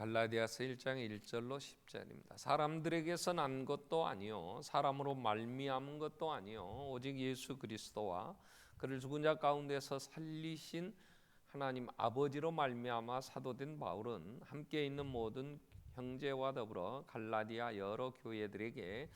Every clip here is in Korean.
갈라디아서 1장 1절로 10절입니다. 사람들에게서 난 것도 아니요 사람으로 말미암은 것도 아니요 오직 예수 그리스도와 그를 죽은 자 가운데서 살리신 하나님 아버지로 말미암아 사도된 바울은 함께 있는 모든 형제와 더불어 갈라디아 여러 교회들에게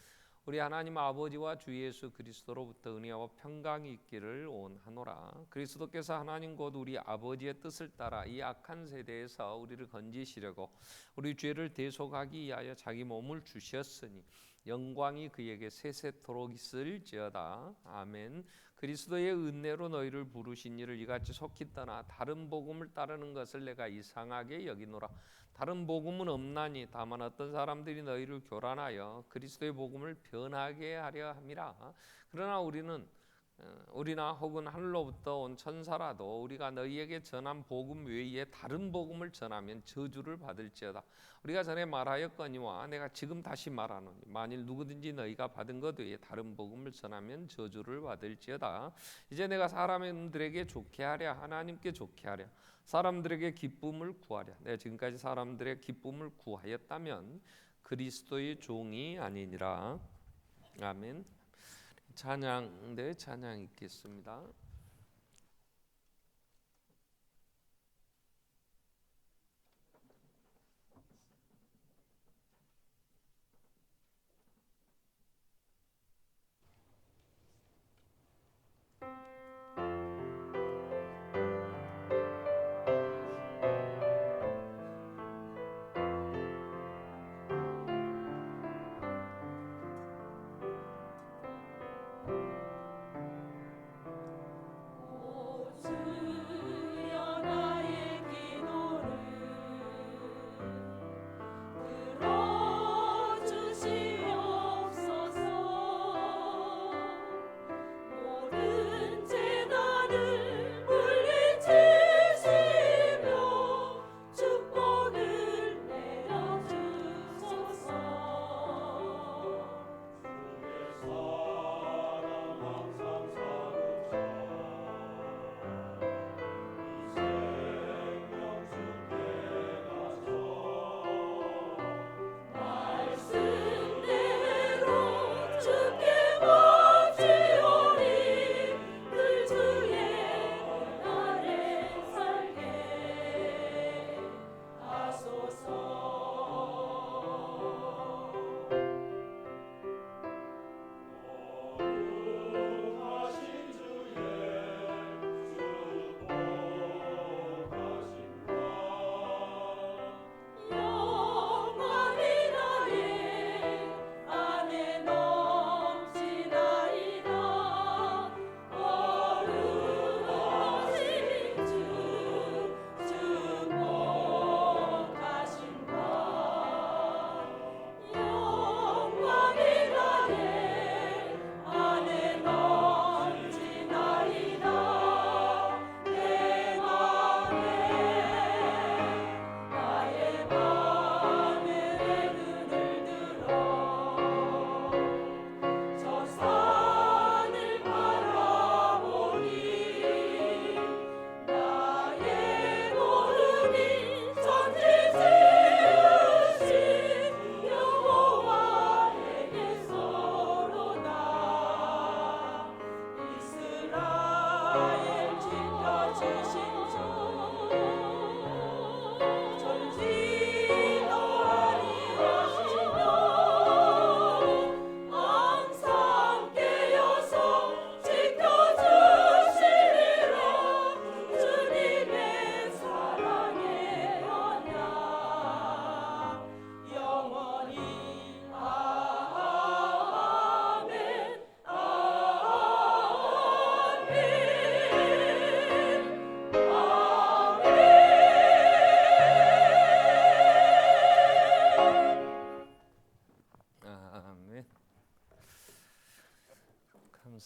우리 하나님 아버지와 주 예수 그리스도로부터 은혜와 평강이 있기를 원하노라. 그리스도께서 하나님 곧 우리 아버지의 뜻을 따라 이 악한 세대에서 우리를 건지시려고 우리 죄를 대속하기 위하여 자기 몸을 주셨으니 영광이 그에게 세세토록 있을지어다. 아멘. 그리스도의 은혜로 너희를 부르신 이를 이같이 속히 떠나 다른 복음을 따르는 것을 내가 이상하게 여기노라. 다른 복음은 없나니 다만 어떤 사람들이 너희를 교란하여 그리스도의 복음을 변하게 하려 함이라. 그러나 우리나 혹은 하늘로부터 온 천사라도 우리가 너희에게 전한 복음 외에 다른 복음을 전하면 저주를 받을지어다. 우리가 전에 말하였거니와 내가 지금 다시 말하노니 만일 누구든지 너희가 받은 것 외에 다른 복음을 전하면 저주를 받을지어다. 이제 내가 사람들에게 좋게 하랴 하나님께 좋게 하랴 사람들에게 기쁨을 구하랴. 내가 지금까지 사람들의 기쁨을 구하였다면 그리스도의 종이 아니니라. 아멘. 찬양 읽겠습니다.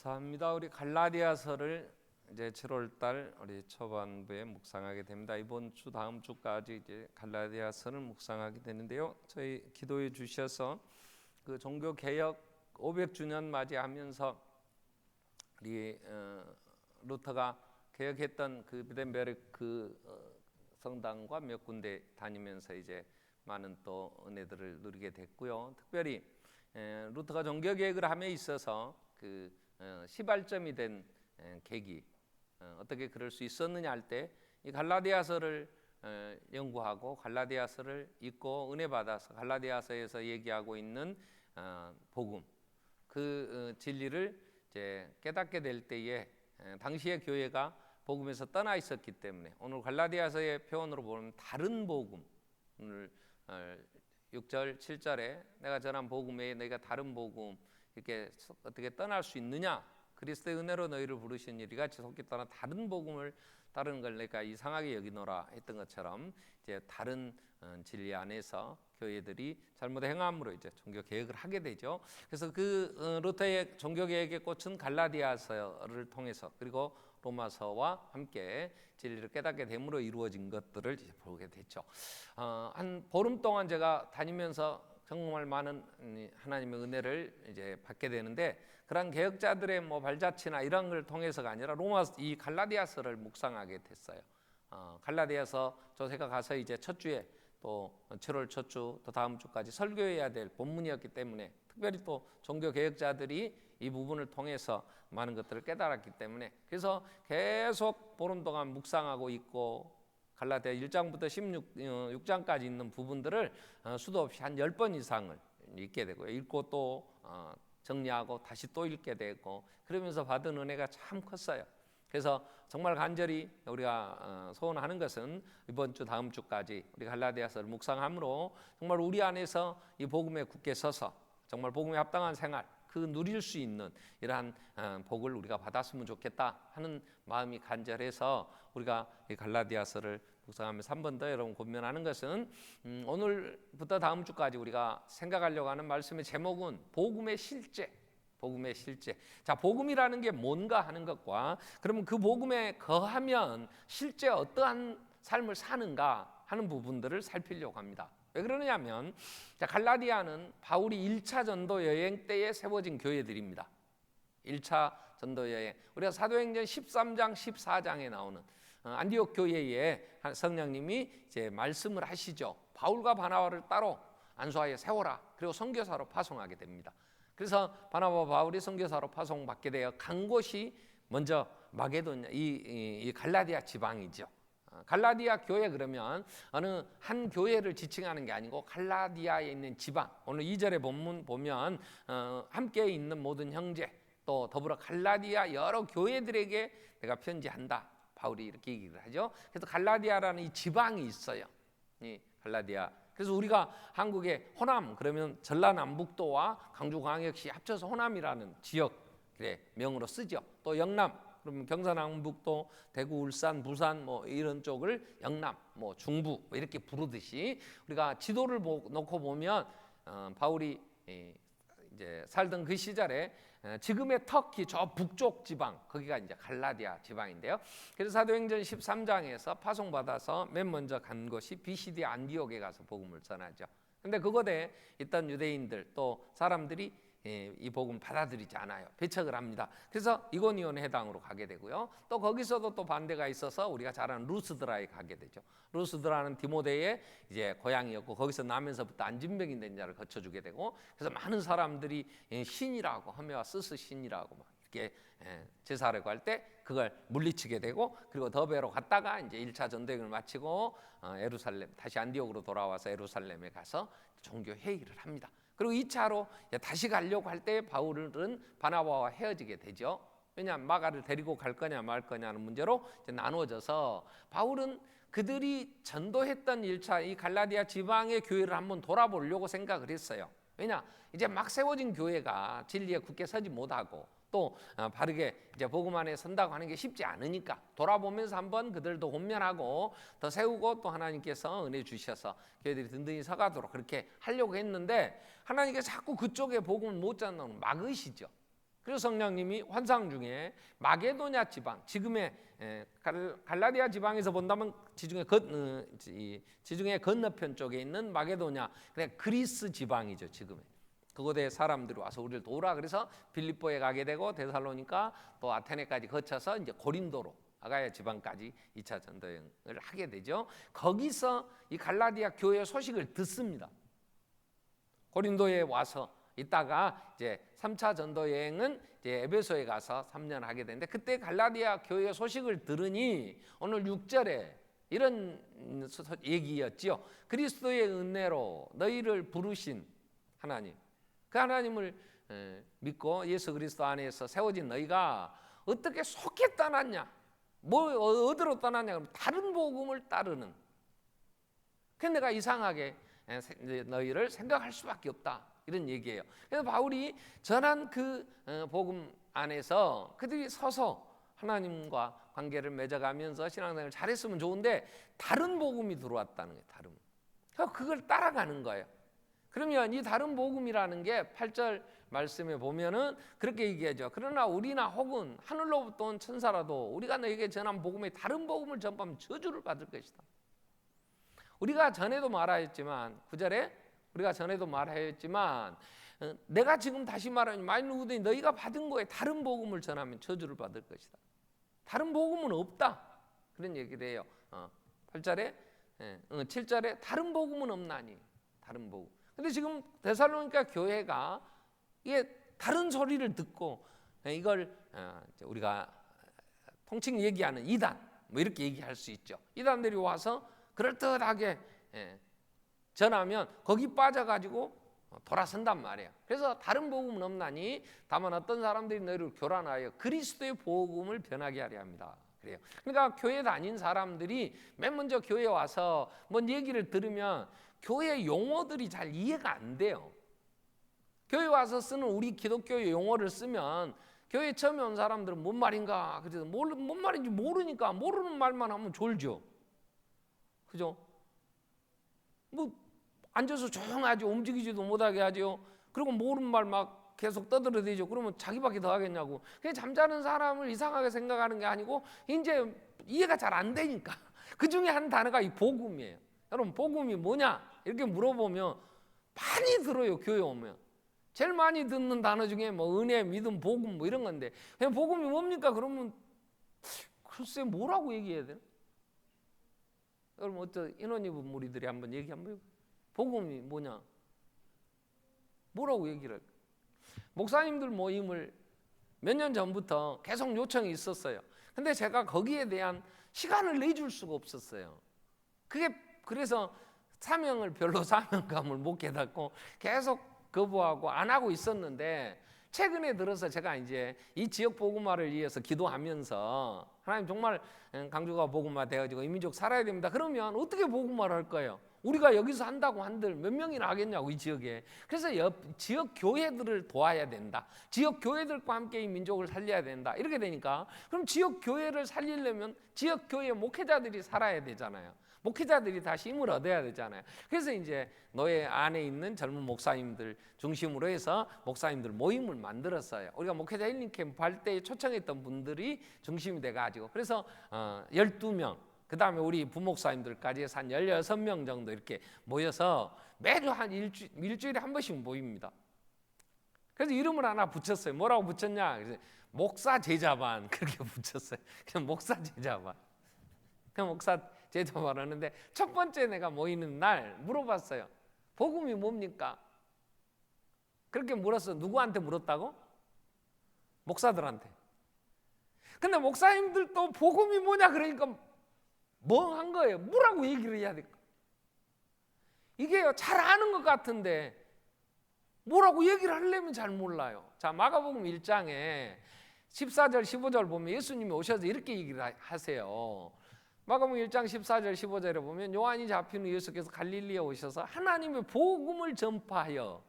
감사합니다. 우리 갈라디아서를 이제 7월달 우리 초반부에 묵상하게 됩니다. 이번 주 다음 주까지 이제 갈라디아서를 묵상하게 되는데요. 저희 기도해 주셔서 그 종교 개혁 500주년 맞이하면서 우리 루터가 개혁했던 그 비덴베르크 성당과 몇 군데 다니면서 이제 많은 또 은혜들을 누리게 됐고요. 특별히 루터가 종교 개혁을 함에 있어서 그 시발점이 된 계기, 어떻게 그럴 수 있었느냐 할 때 이 갈라디아서를 연구하고 갈라디아서를 읽고 은혜 받아서 갈라디아서에서 얘기하고 있는 복음, 그 진리를 이제 깨닫게 될 때에 당시의 교회가 복음에서 떠나 있었기 때문에 오늘 갈라디아서의 표현으로 보면 다른 복음, 오늘 6절 7절에 내가 전한 복음에 너희가 다른 복음 이렇게 어떻게 떠날 수 있느냐, 그리스도의 은혜로 너희를 부르신 일 이같이 속히 떠나 다른 복음을 따르는 걸 내가 이상하게 여기노라 했던 것처럼 이제 다른 진리 안에서 교회들이 잘못 행함으로 이제 종교 개혁을 하게 되죠. 그래서 그 루터의 종교 개혁의 꽃은 갈라디아서를 통해서 그리고 로마서와 함께 진리를 깨닫게 됨으로 이루어진 것들을 이제 보게 됐죠. 한 보름 동안 제가 다니면서 정말 많은 하나님의 은혜를 이제 받게 되는데, 그런 개혁자들의 뭐 발자취나 이런 걸 통해서가 아니라 이 갈라디아서를 묵상하게 됐어요. 갈라디아서 제가 가서 이제 첫 주에 또 7월 첫 주 또 다음 주까지 설교해야 될 본문이었기 때문에 특별히 또 종교 개혁자들이 이 부분을 통해서 많은 것들을 깨달았기 때문에 그래서 계속 보름 동안 묵상하고 있고 갈라디아 1장부터 16장까지 있는 부분들을 수도 없이 한 10번 이상을 읽게 되고요. 읽고 또 정리하고 다시 또 읽게 되고 그러면서 받은 은혜가 참 컸어요. 그래서 정말 간절히 우리가 소원하는 것은 이번 주 다음 주까지 우리 갈라디아서를 묵상함으로 정말 우리 안에서 이 복음에 굳게 서서 정말 복음에 합당한 생활 그 누릴 수 있는 이러한 복을 우리가 받았으면 좋겠다 하는 마음이 간절해서 우리가 이 갈라디아서를 묵상하면서 한 번 더 여러분 고민하는 것은 오늘부터 다음 주까지 우리가 생각하려고 하는 말씀의 제목은 복음의 실제. 복음의 실제. 자, 복음이라는 게 뭔가 하는 것과 그러면 그 복음에 거하면 실제 어떠한 삶을 사는가 하는 부분들을 살피려고 합니다. 왜 그러냐면 갈라디아는 바울이 1차 전도 여행 때에 세워진 교회들입니다. 1차 전도 여행. 우리가 사도행전 13장 14장에 나오는 안디옥 교회에 성령님이 이제 말씀을 하시죠. 바울과 바나바를 따로 안수하여 세워라. 그리고 선교사로 파송하게 됩니다. 그래서 바나바와 바울이 선교사로 파송받게 되어 간 곳이 먼저 마게도냐 이 갈라디아 지방이죠. 갈라디아 교회 그러면 어느 한 교회를 지칭하는 게 아니고 갈라디아에 있는 지방. 오늘 2절의 본문 보면 함께 있는 모든 형제 또 더불어 갈라디아 여러 교회들에게 내가 편지한다. 바울이 이렇게 얘기를 하죠. 그래서 갈라디아라는 이 지방이 있어요. 이 갈라디아. 그래서 우리가 한국의 호남 그러면 전라남북도와 강주광역시 합쳐서 호남이라는 지역 명으로 쓰죠. 또 영남 그러면 경상남북도, 대구, 울산, 부산 뭐 이런 쪽을 영남, 뭐 중부 뭐 이렇게 부르듯이 우리가 지도를 놓고 보면 바울이 이제 살던 그 시절에 지금의 터키 저 북쪽 지방 거기가 이제 갈라디아 지방인데요. 그래서 사도행전 13장에서 파송받아서 맨 먼저 간 곳이 비시디 안디옥에 가서 복음을 전하죠. 근데 그곳에 있던 유대인들 또 사람들이 이 복음 받아들이지 않아요. 배척을 합니다. 그래서 이고니온 회당으로 가게 되고요. 또 거기서도 또 반대가 있어서 우리가 잘 아는 루스드라에 가게 되죠. 루스드라는 디모데의 이제 고향이었고 거기서 나면서부터 안진병이 된 자를 거쳐주게 되고 그래서 많은 사람들이 신이라고 허메와 스스 신이라고 막 이렇게 제사하려고 할 때 그걸 물리치게 되고 그리고 더베로 갔다가 이제 1차 전도행을 마치고 예루살렘 다시 안디옥으로 돌아와서 예루살렘에 가서 종교 회의를 합니다. 그리고 2차로 다시 가려고 할 때 바울은 바나바와 헤어지게 되죠. 왜냐하면 마가를 데리고 갈 거냐 말 거냐는 문제로 이제 나누어져서 바울은 그들이 전도했던 1차 이 갈라디아 지방의 교회를 한번 돌아보려고 생각을 했어요. 왜냐 이제 막 세워진 교회가 진리에 굳게 서지 못하고 또 바르게 이제 복음 안에 선다고 하는 게 쉽지 않으니까 돌아보면서 한번 그들도 혼면하고 더 세우고 또 하나님께서 은혜 주셔서 교회들이 든든히 서가도록 그렇게 하려고 했는데 하나님께서 자꾸 그쪽에 복음을 못 전하는 막으시죠. 그래서 성령님이 환상 중에 마게도냐 지방 지금의 갈라디아 지방에서 본다면 지중해 건너편 쪽에 있는 마게도냐 그래 그리스 지방이죠. 지금의 그곳에 사람들이 와서 우리를 도우라 그래서 빌립보에 가게 되고 데살로니가 또 아테네까지 거쳐서 이제 고린도로 아가야 지방까지 2차 전도여행을 하게 되죠. 거기서 이 갈라디아 교회 소식을 듣습니다. 고린도에 와서 있다가 이제 3차 전도 여행은 이제 에베소에 가서 3년 하게 되는데, 그때 갈라디아 교회 소식을 들으니 오늘 6절에 이런 얘기였지요. 그리스도의 은혜로 너희를 부르신 하나님, 그 하나님을 믿고 예수 그리스도 안에서 세워진 너희가 어떻게 속게 떠났냐, 뭐 어디로 떠났냐, 그러면 다른 복음을 따르는. 그래서 내가 이상하게 너희를 생각할 수밖에 없다, 이런 얘기예요. 그래서 바울이 전한 그 복음 안에서 그들이 서서 하나님과 관계를 맺어가면서 신앙생활을 잘했으면 좋은데 다른 복음이 들어왔다는 거예요. 다른. 그래서 그걸 따라가는 거예요. 그러면 이 다른 복음이라는 게 8절 말씀에 보면은 그렇게 얘기하죠. 그러나 우리나 혹은 하늘로부터 온 천사라도 우리가 너에게 전한 복음에 다른 복음을 전파하면 저주를 받을 것이다. 우리가 전에도 말하였지만 9절에 우리가 전에도 말하였지만 내가 지금 다시 말하니 만일 누구든지 너희가 받은 거에 다른 복음을 전하면 저주를 받을 것이다. 다른 복음은 없다, 그런 얘기를 해요. 8절에 7절에 다른 복음은 없나니, 다른 복음. 근데 지금 데살로니가 교회가 이게 다른 소리를 듣고 이걸 우리가 통칭 얘기하는 이단, 뭐 이렇게 얘기할 수 있죠. 이단들이 와서 그럴듯하게 전하면 거기 빠져가지고 돌아선단 말이에요. 그래서 다른 복음은 없나니 다만 어떤 사람들이 너희를 교란하여 그리스도의 복음을 변하게 하려 합니다. 그래요. 그러니까 교회 다닌 사람들이 맨 먼저 교회에 와서 뭔 얘기를 들으면 교회 용어들이 잘 이해가 안 돼요. 교회 와서 쓰는 우리 기독교의 용어를 쓰면 교회 처음에 온 사람들은 뭔 말인가, 그래서 뭔 말인지 모르니까 모르는 말만 하면 졸죠. 그죠? 뭐 앉아서 조용하지, 움직이지도 못하게 하죠. 그리고 모르는 말 막 계속 떠들어대죠. 그러면 자기밖에 더 하겠냐고. 그냥 잠자는 사람을 이상하게 생각하는 게 아니고 이제 이해가 잘 안 되니까. 그 중에 한 단어가 이 복음이에요. 여러분, 복음이 뭐냐 이렇게 물어보면 많이 들어요. 교회 오면 제일 많이 듣는 단어 중에 뭐 은혜, 믿음, 복음 뭐 이런 건데, 그냥 복음이 뭡니까? 그러면 글쎄 뭐라고 얘기해야 되나? 여러분, 어떤 인원 입은 무리들이 한번 얘기 한번 해볼까요? 복음이 뭐냐? 뭐라고 얘기를 할까? 목사님들 모임을 몇 년 전부터 계속 요청이 있었어요. 근데 제가 거기에 대한 시간을 내줄 수가 없었어요. 그래서 별로 사명감을 못 깨닫고 계속 거부하고 안 하고 있었는데, 최근에 들어서 제가 이제 이 지역 복음화를 위해서 기도하면서 하나님 정말 강주가 복음화 되어지고 이민족 살아야 됩니다. 그러면 어떻게 복음화를 할 거예요? 우리가 여기서 한다고 한들 몇 명이나 하겠냐고, 이 지역에. 그래서 지역 교회들을 도와야 된다. 지역 교회들과 함께 이 민족을 살려야 된다. 이렇게 되니까 그럼 지역 교회를 살리려면 지역 교회 목회자들이 살아야 되잖아요. 목회자들이 다시 힘을 얻어야 되잖아요. 그래서 이제 노예 안에 있는 젊은 목사님들 중심으로 해서 목사님들 모임을 만들었어요. 우리가 목회자 힐링 캠프 할 때 초청했던 분들이 중심이 돼가지고, 그래서 12명, 그 다음에 우리 부목사님들까지 해서 한 16명 정도 이렇게 모여서 매주 한 일주일에 한 번씩 모입니다. 그래서 이름을 하나 붙였어요. 뭐라고 붙였냐? 그래서 목사 제자반, 그렇게 붙였어요. 그냥 목사 제자반. 그냥 목사 제자반 하는데, 첫 번째 내가 모이는 날 물어봤어요. 복음이 뭡니까? 그렇게 물었어. 누구한테 물었다고? 목사들한테. 근데 목사님들도 복음이 뭐냐 그러니까 멍한 거예요. 뭐라고 얘기를 해야 될까? 이게요, 잘 아는 것 같은데 뭐라고 얘기를 하려면 잘 몰라요. 자, 마가복음 1장에 14절 15절 보면 예수님이 오셔서 이렇게 얘기를 하세요. 마가복음 1장 14절 15절에 보면 요한이 잡힌 후 예수께서 갈릴리에 오셔서 하나님의 복음을 전파하여,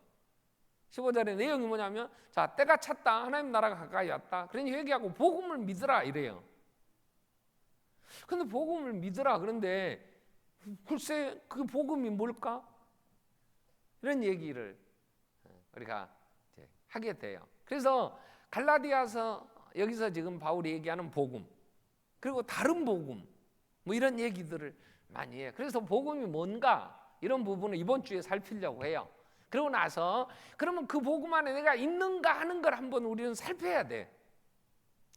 15절의 내용이 뭐냐면, 자, 때가 찼다, 하나님 나라가 가까이 왔다, 그러니 회개하고 복음을 믿으라 이래요. 근데 복음을 믿으라, 그런데 글쎄 그 복음이 뭘까? 이런 얘기를 우리가 이제 하게 돼요. 그래서 갈라디아서 여기서 지금 바울이 얘기하는 복음, 그리고 다른 복음, 뭐 이런 얘기들을 많이 해요. 그래서 복음이 뭔가 이런 부분을 이번 주에 살피려고 해요. 그러고 나서 그러면 그 복음 안에 내가 있는가 하는 걸 한번 우리는 살펴야 돼.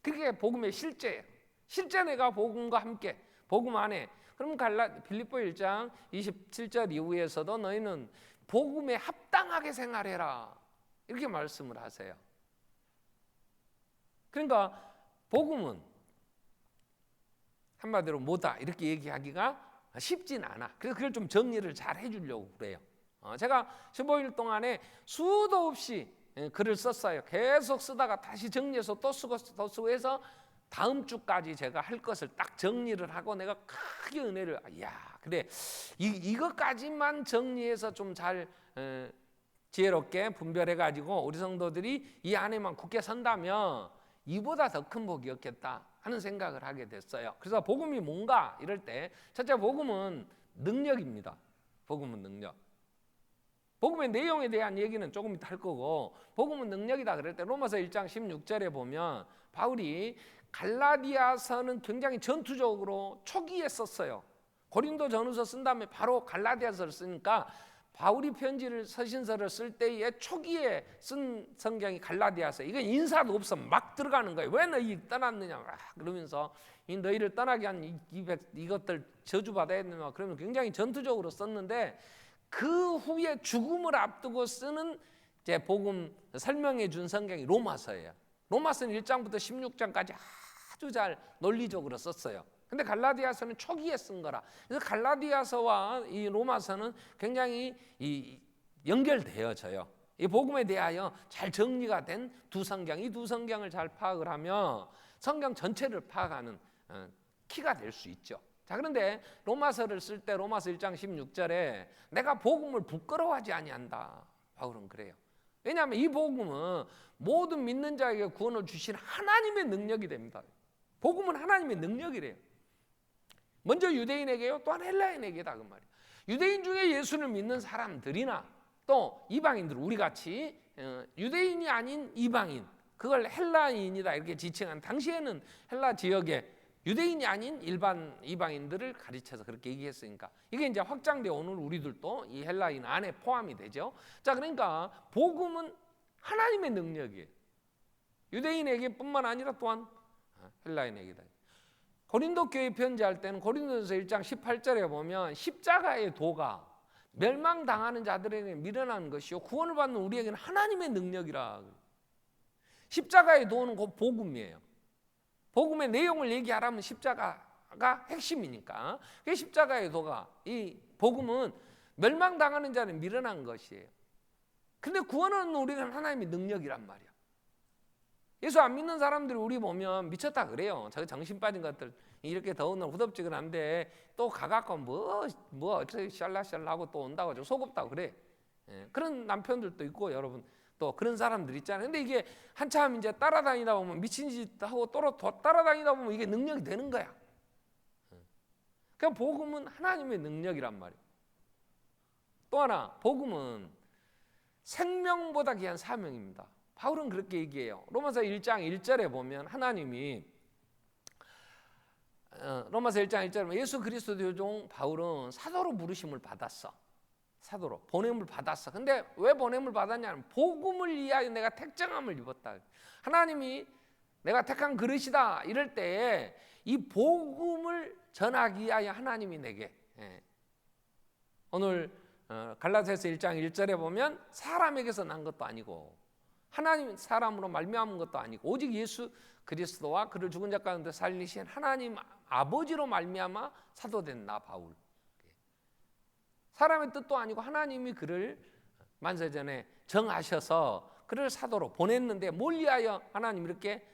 그게 복음의 실제예요. 실제 내가 복음과 함께 복음 안에, 그럼 빌립보 1장 27절 이후에서도 너희는 복음에 합당하게 생활해라 이렇게 말씀을 하세요. 그러니까 복음은 한마디로 뭐다 이렇게 얘기하기가 쉽진 않아. 그래서 그걸 좀 정리를 잘 해주려고 그래요. 제가 15일 동안에 수도 없이 글을 썼어요. 계속 쓰다가 다시 정리해서 또 쓰고 해서 다음 주까지 제가 할 것을 딱 정리를 하고 내가 크게 은혜를, 그래 이것까지만 정리해서 좀 잘 지혜롭게 분별해가지고 우리 성도들이 이 안에만 굳게 선다면 이보다 더 큰 복이 없겠다 하는 생각을 하게 됐어요. 그래서 복음이 뭔가 이럴 때 첫째, 복음은 능력입니다. 복음은 능력. 복음의 내용에 대한 얘기는 조금 이따 할 거고, 복음은 능력이다 그럴 때 로마서 1장 16절에 보면 바울이 갈라디아서는 굉장히 전투적으로 초기에 썼어요. 고린도 전후서 쓴 다음에 바로 갈라디아서를 쓰니까 바울이 편지를 서신서를 쓸 때에 초기에 쓴 성경이 갈라디아서. 이건 인사도 없어 막 들어가는 거예요. 왜 너희 떠났느냐 그러면서 이 너희를 떠나게 한 이것들 저주받아야 되나, 그러면 굉장히 전투적으로 썼는데 그 후에 죽음을 앞두고 쓰는 제 복음 설명해 준 성경이 로마서예요. 로마서는 1장부터 16장까지 아주 잘 논리적으로 썼어요. 근데 갈라디아서는 초기에 쓴 거라. 그래서 갈라디아서와 이 로마서는 굉장히 연결되어져요. 이 복음에 대하여 잘 정리가 된 두 성경, 이 두 성경을 잘 파악을 하면 성경 전체를 파악하는 키가 될 수 있죠. 자, 그런데 로마서를 쓸 때 로마서 1장 16절에 내가 복음을 부끄러워하지 아니한다. 바울은 그래요. 왜냐하면 이 복음은 모든 믿는 자에게 구원을 주신 하나님의 능력이 됩니다. 복음은 하나님의 능력이래요. 먼저 유대인에게요, 또한 헬라인에게다 그 말이에요. 유대인 중에 예수를 믿는 사람들이나 또 이방인들, 우리 같이 유대인이 아닌 이방인, 그걸 헬라인이다 이렇게 지칭한, 당시에는 헬라 지역에 유대인이 아닌 일반 이방인들을 가르쳐서 그렇게 얘기했으니까 이게 이제 확장돼 오늘 우리들도 이 헬라인 안에 포함이 되죠. 자, 그러니까 복음은 하나님의 능력이에요. 유대인에게뿐만 아니라 또한 헬라인에게다. 고린도 교회 편지할 때는 고린도전서 1장 18절에 보면 십자가의 도가 멸망당하는 자들에게 미련한 것이요 구원을 받는 우리에게는 하나님의 능력이라. 십자가의 도는 곧 복음이에요. 복음의 내용을 얘기하라면 십자가가 핵심이니까. 그 십자가의 도가, 이 복음은 멸망당하는 자는 미련한 것이에요. 근데 구원은 우리는 하나님의 능력이란 말이야. 예수 안 믿는 사람들이 우리 보면 미쳤다 그래요. 저 정신 빠진 것들, 이렇게 더운 날 후덥지근한데 또 가갖고 뭐 어떻게 샬라샬라하고 또 온다고 좀 속없다고 그래. 그런 남편들도 있고 여러분 또 그런 사람들 있잖아요. 근데 이게 한참 이제 따라다니다 보면 미친 짓 하고 또 따라다니다 보면 이게 능력이 되는 거야. 그러니까 복음은 하나님의 능력이란 말이에요. 또 하나, 복음은 생명보다 귀한 사명입니다. 바울은 그렇게 얘기해요. 로마서 1장 1절에 보면 하나님이 로마서 1장 1절에 보면 예수 그리스도의 종 바울은 사도로 부르심을 받았어. 사도로 보냄을 받았어. 근데 왜 보냄을 받았냐면 복음을 위하여 내가 택정함을 입었다. 하나님이 내가 택한 그릇이다 이럴 때에 이 복음을 전하기 위하여 하나님이 내게 오늘 갈라디아서 1장 1절에 보면 사람에게서 난 것도 아니고 하나님 사람으로 말미암은 것도 아니고 오직 예수 그리스도와 그를 죽은 자 가운데 살리신 하나님 아버지로 말미암아 사도된 나 바울. 사람의 뜻도 아니고 하나님이 그를 만세전에 정하셔서 그를 사도로 보냈는데 뭘 위하여 하나님 이렇게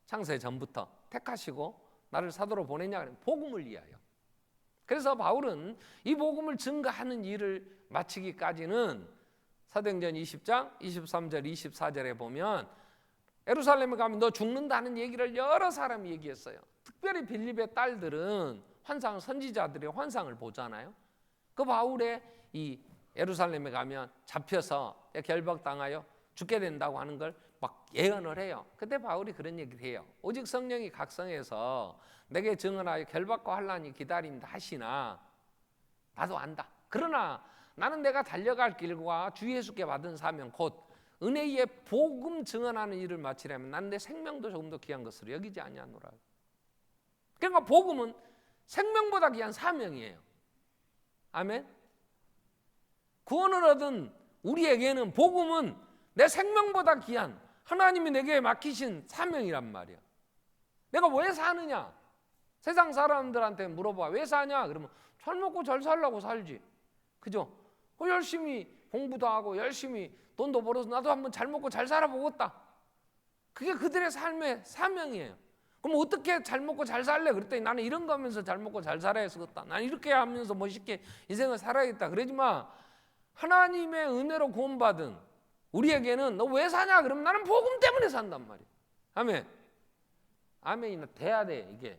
창세 전부터 택하시고 나를 사도로 보냈냐? 복음을 위하여. 그래서 바울은 이 복음을 증거하는 일을 마치기까지는 사도행전 20장 23절 24절에 보면 예루살렘에 가면 너 죽는다는 얘기를 여러 사람이 얘기했어요. 특별히 빌립의 딸들은 환상, 선지자들의 환상을 보잖아요. 그 바울의 이 예루살렘에 가면 잡혀서 결박당하여 죽게 된다고 하는 걸 막 예언을 해요. 그때 바울이 그런 얘기를 해요. 오직 성령이 각성해서 내게 증언하여 결박과 환난이 기다린다 하시나 나도 안다. 그러나 나는 내가 달려갈 길과 주 예수께 받은 사명 곧 은혜의 복음 증언하는 일을 마치려면 난 내 생명도 조금 더 귀한 것으로 여기지 아니하노라. 그러니까 복음은 생명보다 귀한 사명이에요. 아멘. 구원을 얻은 우리에게는 복음은 내 생명보다 귀한 하나님이 내게 맡기신 사명이란 말이야. 내가 왜 사느냐? 세상 사람들한테 물어봐. 왜 사냐? 그러면 잘 먹고 잘 살라고 살지. 그죠? 열심히 공부도 하고 열심히 돈도 벌어서 나도 한번 잘 먹고 잘 살아보겠다. 그게 그들의 삶의 사명이에요. 그럼 어떻게 잘 먹고 잘 살래? 그랬더니 나는 이런 거 하면서 잘 먹고 잘 살아야겠다. 나는 이렇게 하면서 멋있게 인생을 살아야겠다. 그러지 마. 하나님의 은혜로 구원받은 우리에게는 너 왜 사냐? 그러면 나는 복음 때문에 산단 말이야. 아멘. 아멘이 돼야 돼 이게.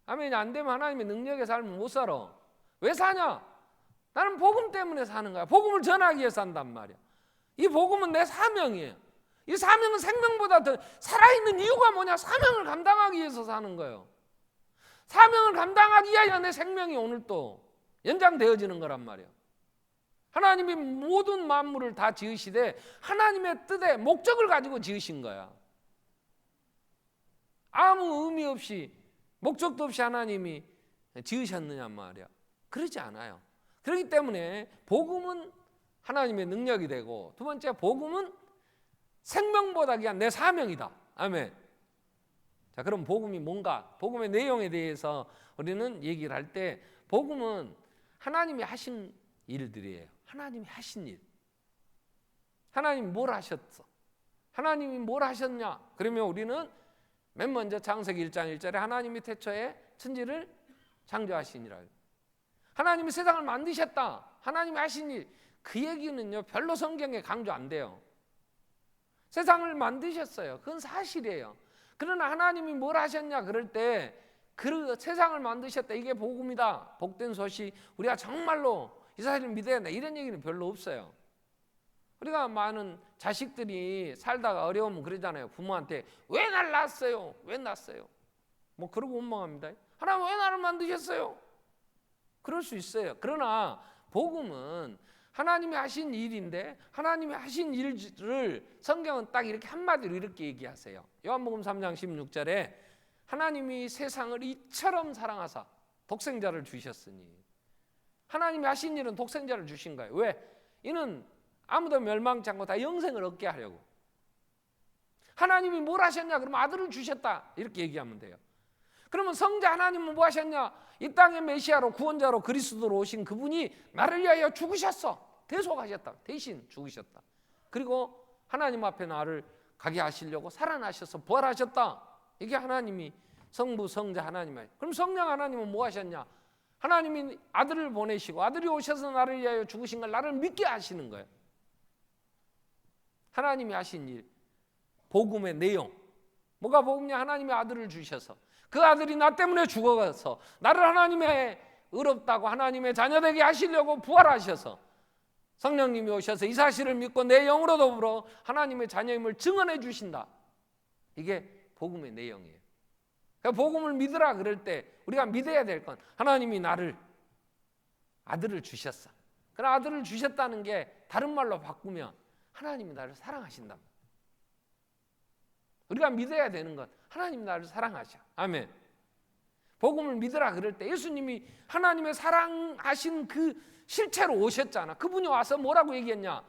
아멘이 안 되면 하나님의 능력의 삶을 못 살아. 왜 사냐? 나는 복음 때문에 사는 거야. 복음을 전하기 위해 산단 말이야. 이 복음은 내 사명이에요. 이 사명은 생명보다 더 살아있는 이유가 뭐냐? 사명을 감당하기 위해서 사는 거예요. 사명을 감당하기 위하여 내 생명이 오늘 또 연장되어지는 거란 말이에요. 하나님이 모든 만물을 다 지으시되 하나님의 뜻에 목적을 가지고 지으신 거야. 아무 의미 없이 목적도 없이 하나님이 지으셨느냐 말이야. 그러지 않아요. 그렇기 때문에 복음은 하나님의 능력이 되고, 두 번째 복음은 생명보다 귀한 내 사명이다. 아멘. 자, 그럼 복음이 뭔가? 복음의 내용에 대해서 우리는 얘기를 할 때 복음은 하나님이 하신 일들이에요. 하나님이 하신 일. 하나님이 뭘 하셨어? 하나님이 뭘 하셨냐? 그러면 우리는 맨 먼저 창세기 1장 1절에 하나님이 태초에 천지를 창조하시니라. 하나님이 세상을 만드셨다. 하나님이 하신 일. 그 얘기는요 별로 성경에 강조 안 돼요. 세상을 만드셨어요. 그건 사실이에요. 그러나 하나님이 뭘 하셨냐 그럴 때 그 세상을 만드셨다. 이게 복음이다. 복된 소식. 우리가 정말로 이 사실을 믿어야 한다. 이런 얘기는 별로 없어요. 우리가 많은 자식들이 살다가 어려우면 그러잖아요. 부모한테 왜 날 낳았어요? 왜 낳았어요? 뭐 그러고 원망합니다. 하나님 왜 나를 만드셨어요? 그럴 수 있어요. 그러나 복음은 하나님이 하신 일인데 하나님이 하신 일을 성경은 딱 이렇게 한마디로 이렇게 얘기하세요. 요한복음 3장 16절에 하나님이 세상을 이처럼 사랑하사 독생자를 주셨으니. 하나님이 하신 일은 독생자를 주신 거예요. 왜? 이는 아무도 멸망치 않고 다 영생을 얻게 하려고. 하나님이 뭘 하셨냐? 그러면 아들을 주셨다. 이렇게 얘기하면 돼요. 그러면 성자 하나님은 뭐 하셨냐? 이 땅의 메시아로 구원자로 그리스도로 오신 그분이 나를 위하여 죽으셨어. 대속하셨다. 대신 죽으셨다. 그리고 하나님 앞에 나를 가게 하시려고 살아나셔서 부활하셨다. 이게 하나님이 성부 성자 하나님이에요. 그럼 성령 하나님은 뭐 하셨냐? 하나님이 아들을 보내시고 아들이 오셔서 나를 위하여 죽으신 걸 나를 믿게 하시는 거예요. 하나님이 하신 일, 복음의 내용. 뭐가 복음이냐? 하나님의 아들을 주셔서 그 아들이 나 때문에 죽어가서 나를 하나님의 의롭다고 하나님의 자녀되게 하시려고 부활하셔서 성령님이 오셔서 이 사실을 믿고 내 영으로 더불어 하나님의 자녀임을 증언해 주신다. 이게 복음의 내용이에요. 그러니까 복음을 믿으라 그럴 때 우리가 믿어야 될 건 하나님이 나를 아들을 주셨어. 그런 아들을 주셨다는 게 다른 말로 바꾸면 하나님이 나를 사랑하신다. 우리가 믿어야 되는 건 하나님이 나를 사랑하셔. 아멘. 복음을 믿으라 그럴 때 예수님이 하나님의 사랑하신 그 실체로 오셨잖아. 그분이 와서 뭐라고 얘기했냐?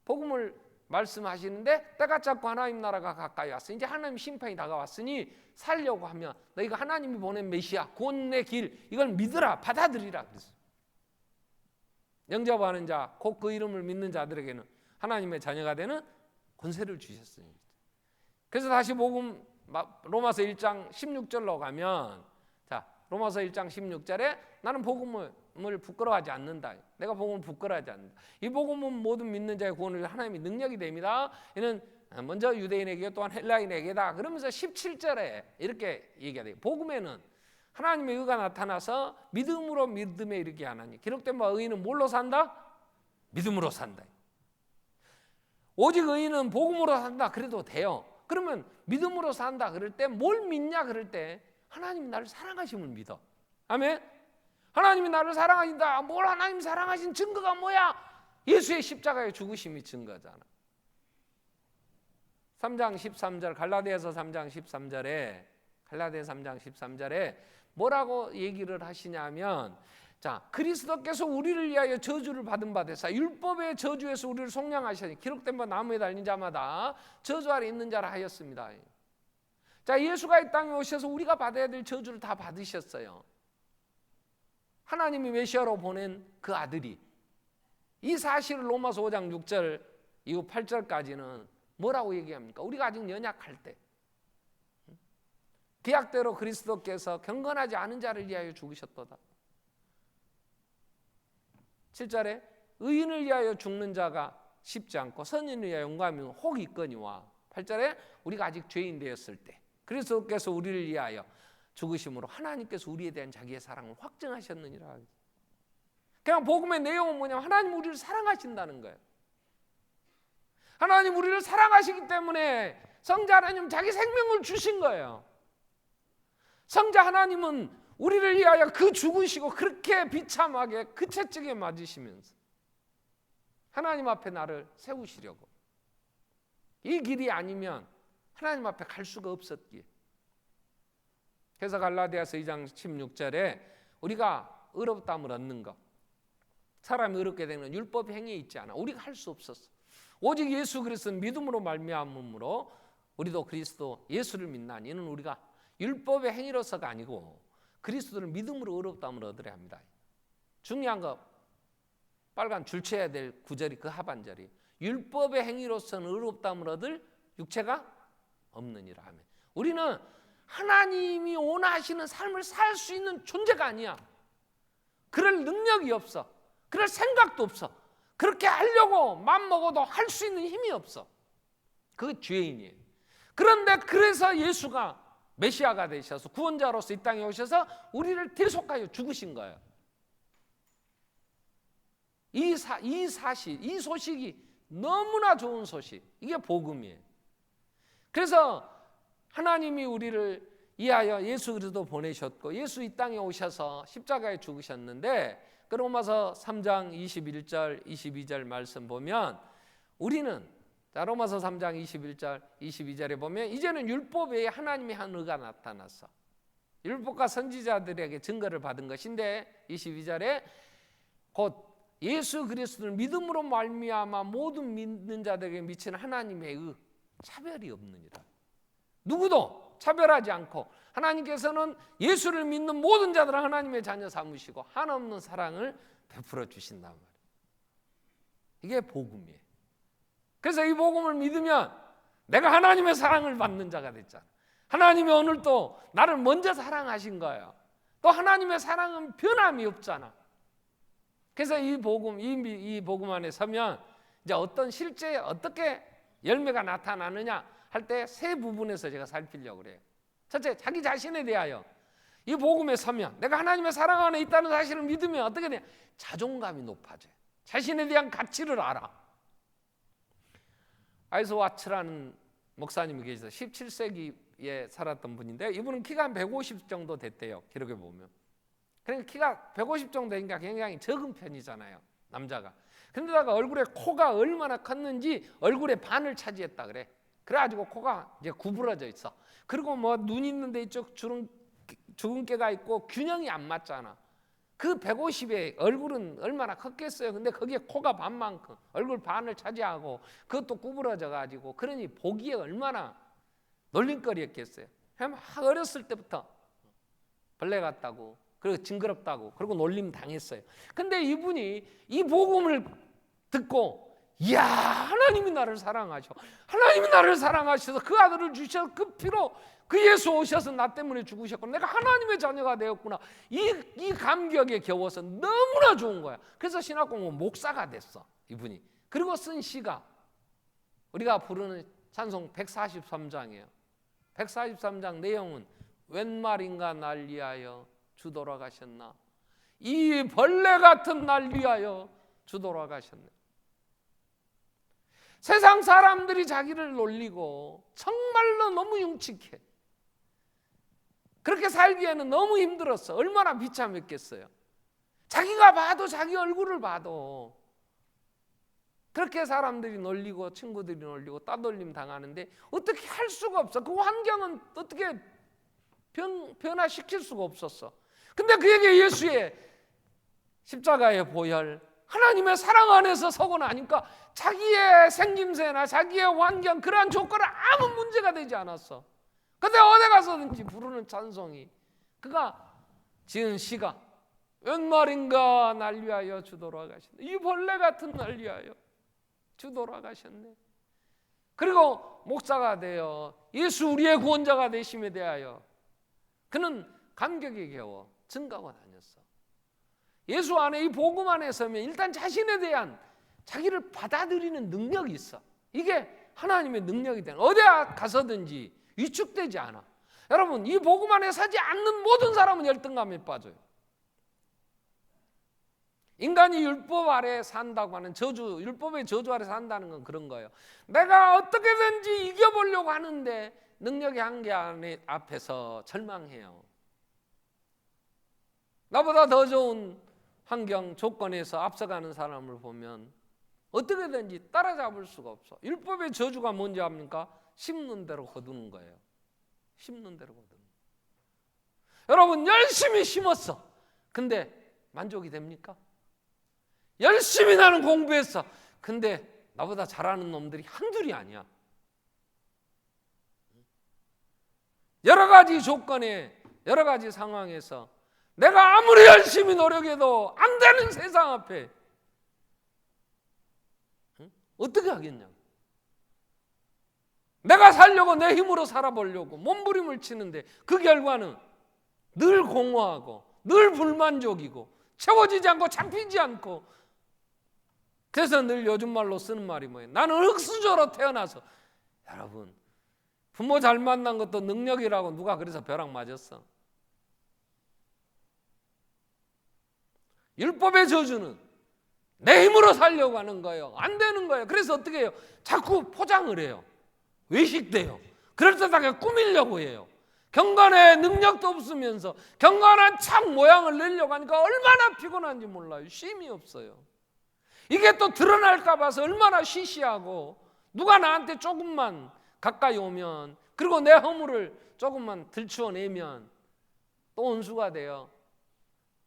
복음을 말씀하시는데 때가 찼고 하나님 나라가 가까이 왔어. 이제 하나님 심판이 다가왔으니 살려고 하면 너희가 하나님이 보낸 메시아 구원의 길 이걸 믿으라 받아들이라 그랬어. 영접하는 자 곧 그 이름을 믿는 자들에게는 하나님의 자녀가 되는 권세를 주셨습니다. 그래서 다시 복음 로마서 1장 16절로 가면 자 로마서 1장 16절에 나는 복음을 부끄러워하지 않는다. 내가 복음을 부끄러워하지 않는다. 이 복음은 모든 믿는 자의 구원을 위해 하나님의 능력이 됩니다. 이는 먼저 유대인에게 또한 헬라인에게다. 그러면서 17절에 이렇게 얘기해요. 복음에는 하나님의 의가 나타나서 믿음으로 믿음에 이르게 하나니 기록된 바 의인은 뭘로 산다? 믿음으로 산다. 오직 의인은 복음으로 산다. 그래도 돼요. 그러면 믿음으로 산다 그럴 때 뭘 믿냐 그럴 때 하나님이 나를 사랑하심을 믿어. 아멘. 하나님이 나를 사랑하신다. 뭘 하나님 사랑하신 증거가 뭐야? 예수의 십자가의 죽으심이 증거잖아. 3장 13절 갈라디아서 3장 13절에 갈라디아 3장 13절에 뭐라고 얘기를 하시냐면, 자, 그리스도께서 우리를 위하여 저주를 받은 바 되사 율법의 저주에서 우리를 속량하시니 기록된 바 나무에 달린 자마다 저주 아래 있는 자라 하였습니다. 자, 예수가 이 땅에 오셔서 우리가 받아야 될 저주를 다 받으셨어요. 하나님이 메시아로 보낸 그 아들이. 이 사실을 로마서 5장 6절 이후 8절까지는 뭐라고 얘기합니까? 우리가 아직 연약할 때 기약대로 그리스도께서 경건하지 않은 자를 위하여 죽으셨도다. 7절에 의인을 위하여 죽는 자가 쉽지 않고 선인을 위하여 용감하면 혹 있거니와, 8절에 우리가 아직 죄인 되었을 때 그리스도께서 우리를 위하여 죽으심으로 하나님께서 우리에 대한 자기의 사랑을 확증하셨느니라. 그냥 복음의 내용은 뭐냐면 하나님 우리를 사랑하신다는 거예요. 하나님 우리를 사랑하시기 때문에 성자 하나님 자기 생명을 주신 거예요. 성자 하나님은 우리를 위하여 그 죽으시고 그렇게 비참하게 그 채찍에 맞으시면서 하나님 앞에 나를 세우시려고, 이 길이 아니면 하나님 앞에 갈 수가 없었기에. 그래서 갈라디아서 2장 16절에 우리가 의롭다함을 얻는 것, 사람이 의롭게 되는 율법 행위에 있지 않아. 우리가 할 수 없었어. 오직 예수 그리스도는 믿음으로 말미암음으로 우리도 그리스도 예수를 믿나니 이는 우리가 율법의 행위로서가 아니고 그리스도를 믿음으로 의롭다함을 얻으려 합니다. 중요한 거 빨간 줄쳐야 될 구절이 그 하반절이 율법의 행위로서는 의롭다함을 얻을 육체가 없느니라 하면, 우리는 하나님이 원하시는 삶을 살 수 있는 존재가 아니야. 그럴 능력이 없어. 그럴 생각도 없어. 그렇게 하려고 맘먹어도 할 수 있는 힘이 없어. 그 죄인이에요. 그런데 그래서 예수가 메시아가 되셔서 구원자로서 이 땅에 오셔서 우리를 대속하여 죽으신 거예요. 이 사실, 이 소식이 너무나 좋은 소식. 이게 복음이에요. 그래서 하나님이 우리를 위하여 예수 그리스도 보내셨고 예수 이 땅에 오셔서 십자가에 죽으셨는데, 로마서 3장 21절 22절 말씀 보면 우리는, 자, 로마서 3장 21절 22절에 보면 이제는 율법 외에 하나님의 한 의가 나타났어. 율법과 선지자들에게 증거를 받은 것인데 22절에 곧 예수 그리스도를 믿음으로 말미암아 모든 믿는 자들에게 미치는 하나님의 의, 차별이 없느니라. 누구도 차별하지 않고 하나님께서는 예수를 믿는 모든 자들을 하나님의 자녀 삼으시고 한없는 사랑을 베풀어 주신단 말이에요. 이게 복음이에요. 그래서 이 복음을 믿으면 내가 하나님의 사랑을 받는 자가 됐잖아. 하나님이 오늘 또 나를 먼저 사랑하신 거예요. 또 하나님의 사랑은 변함이 없잖아. 그래서 이 복음 안에 서면 이제 어떤 실제 어떻게 열매가 나타나느냐 할 때 세 부분에서 제가 살피려고 그래요. 첫째, 자기 자신에 대하여 이 복음에 서면 내가 하나님의 사랑 안에 있다는 사실을 믿으면 어떻게 돼? 자존감이 높아져요. 자신에 대한 가치를 알아. 아이스 와츠라는 목사님이 계셔서 17세기에 살았던 분인데 이분은 키가 한 150 정도 됐대요. 기록에 보면. 그러니까 키가 150 정도 되니까 굉장히 적은 편이잖아요, 남자가. 그런데다가 얼굴에 코가 얼마나 컸는지 얼굴의 반을 차지했다 그래. 그래가지고 코가 이제 구부러져 있어. 그리고 뭐 눈 있는데 이쪽 주근깨가 있고 균형이 안 맞잖아. 그 150에 얼굴은 얼마나 컸겠어요. 근데 거기에 코가 반만큼 얼굴 반을 차지하고 그것도 구부러져 가지고, 그러니 보기에 얼마나 놀림거리였겠어요. 막 어렸을 때부터 벌레 같다고, 그리고 징그럽다고, 그리고 놀림 당했어요. 근데 이분이 이 복음을 듣고, 이야, 하나님이 나를 사랑하셔. 하나님이 나를 사랑하셔서 그 아들을 주셔서 그 피로 그 예수 오셔서 나 때문에 죽으셨고 내가 하나님의 자녀가 되었구나. 이 감격에 겨워서 너무나 좋은 거야. 그래서 신학공부 목사가 됐어, 이분이. 그리고 쓴 시가 우리가 부르는 찬송 143장이에요. 143장 내용은 웬 말인가 날 위하여 주 돌아가셨나, 이 벌레 같은 날 위하여 주 돌아가셨네. 세상 사람들이 자기를 놀리고 정말로 너무 흉측해. 그렇게 살기에는 너무 힘들었어. 얼마나 비참했겠어요. 자기가 봐도, 자기 얼굴을 봐도 그렇게 사람들이 놀리고 친구들이 놀리고 따돌림 당하는데 어떻게 할 수가 없어. 그 환경은 어떻게 변화시킬 수가 없었어. 근데 그에게 예수의 십자가의 보혈, 하나님의 사랑 안에서 서고 나니까 자기의 생김새나 자기의 환경, 그러한 조건은 아무 문제가 되지 않았어. 근데 어디 가서든지 부르는 찬송이, 그가 지은 시가 웬 말인가 날 위하여 주 돌아가셨네. 이 벌레 같은 날 위하여 주 돌아가셨네. 그리고 목사가 되어 예수 우리의 구원자가 되심에 대하여 그는 감격에 겨워 증가하고 다녔어. 예수 안에, 이 복음 안에 서면 일단 자신에 대한 자기를 받아들이는 능력이 있어. 이게 하나님의 능력이 되는, 어디 가서든지 위축되지 않아. 여러분, 이 복음 안에 서지 않는 모든 사람은 열등감에 빠져요. 인간이 율법 아래 산다고 하는 저주, 율법의 저주 아래 산다는 건 그런 거예요. 내가 어떻게든지 이겨보려고 하는데 능력의 한계 앞에서 절망해요. 나보다 더 좋은 환경, 조건에서 앞서가는 사람을 보면 어떻게든지 따라잡을 수가 없어. 율법의 저주가 뭔지 압니까? 심는 대로 거두는 거예요. 심는 대로 거두는 거예요. 여러분, 열심히 심었어. 근데 만족이 됩니까? 열심히 나는 공부했어. 근데 나보다 잘하는 놈들이 한둘이 아니야. 여러 가지 조건에, 여러 가지 상황에서 내가 아무리 열심히 노력해도 안 되는 세상 앞에 어떻게 하겠냐? 내가 살려고 내 힘으로 살아보려고 몸부림을 치는데 그 결과는 늘 공허하고 늘 불만족이고 채워지지 않고 잡히지 않고, 그래서 늘 요즘 말로 쓰는 말이 뭐예요? 나는 흙수저로 태어나서. 여러분, 부모 잘 만난 것도 능력이라고 누가 그래서 벼락 맞았어? 율법의 저주는 내 힘으로 살려고 하는 거예요. 안 되는 거예요. 그래서 어떻게 해요? 자꾸 포장을 해요. 외식돼요. 그럴듯하게 꾸미려고 해요. 경건의 능력도 없으면서 경건한 참 모양을 내려고 하니까 얼마나 피곤한지 몰라요. 쉼이 없어요. 이게 또 드러날까 봐서 얼마나 시시하고, 누가 나한테 조금만 가까이 오면, 그리고 내 허물을 조금만 들추어내면 또 온수가 돼요.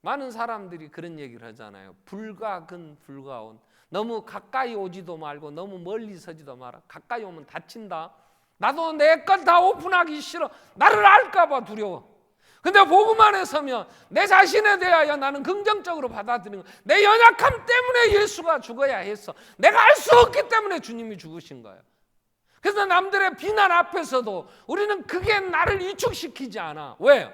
많은 사람들이 그런 얘기를 하잖아요. 불가근 불가온. 너무 가까이 오지도 말고 너무 멀리 서지도 마라. 가까이 오면 다친다. 나도 내 것 다 오픈하기 싫어. 나를 알까 봐 두려워. 근데 복음 안에 서면 내 자신에 대하여 나는 긍정적으로 받아들이는 거야. 내 연약함 때문에 예수가 죽어야 했어. 내가 알 수 없기 때문에 주님이 죽으신 거예요. 그래서 남들의 비난 앞에서도 우리는 그게 나를 위축시키지 않아. 왜요?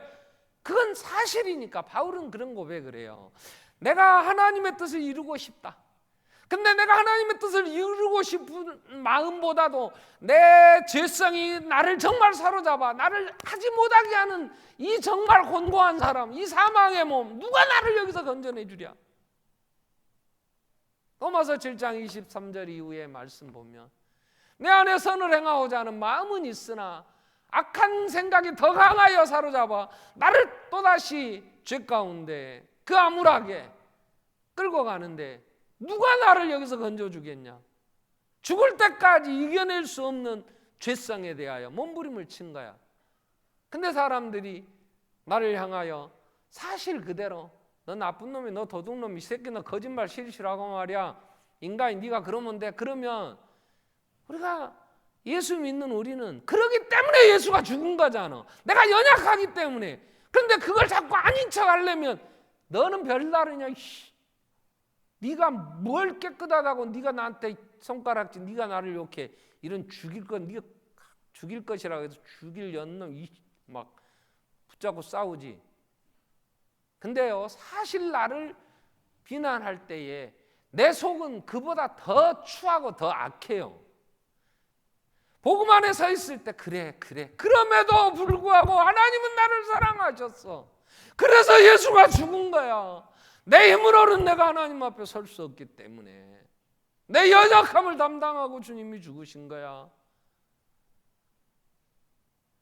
그건 사실이니까. 바울은 그런 고백을 해요. 내가 하나님의 뜻을 이루고 싶다. 근데 내가 하나님의 뜻을 이루고 싶은 마음보다도 내 죄성이 나를 정말 사로잡아 나를 하지 못하게 하는 이 정말 곤고한 사람, 이 사망의 몸, 누가 나를 여기서 건져내 주랴? 로마서 7장 23절 이후의 말씀 보면, 내 안에 선을 행하고자 하는 마음은 있으나 악한 생각이 더 강하여 사로잡아 나를 또다시 죄 가운데 그 암울하게 끌고 가는데 누가 나를 여기서 건져주겠냐? 죽을 때까지 이겨낼 수 없는 죄성에 대하여 몸부림을 친 거야. 근데 사람들이 나를 향하여 사실 그대로, 너 나쁜 놈이, 너 도둑놈이, 이 새끼 너 거짓말 실실하고 말이야, 인간이 네가 그러면 돼. 그러면 우리가, 예수 믿는 우리는 그러기 때문에 예수가 죽은 거잖아. 내가 연약하기 때문에. 그런데 그걸 자꾸 아닌 척 하려면 너는 별다르냐? 네가 뭘 깨끗하다고 네가 나한테 손가락질, 네가 나를 이렇게 이런 죽일 것, 네가 죽일 것이라고 해서 죽일 연놈 막 붙잡고 싸우지. 근데요, 사실 나를 비난할 때에 내 속은 그보다 더 추하고 더 악해요. 복음 안에 서 있을 때 그래 그럼에도 불구하고 하나님은 나를 사랑하셨어. 그래서 예수가 죽은 거야. 내 힘으로는 내가 하나님 앞에 설 수 없기 때문에 내 연약함을 담당하고 주님이 죽으신 거야.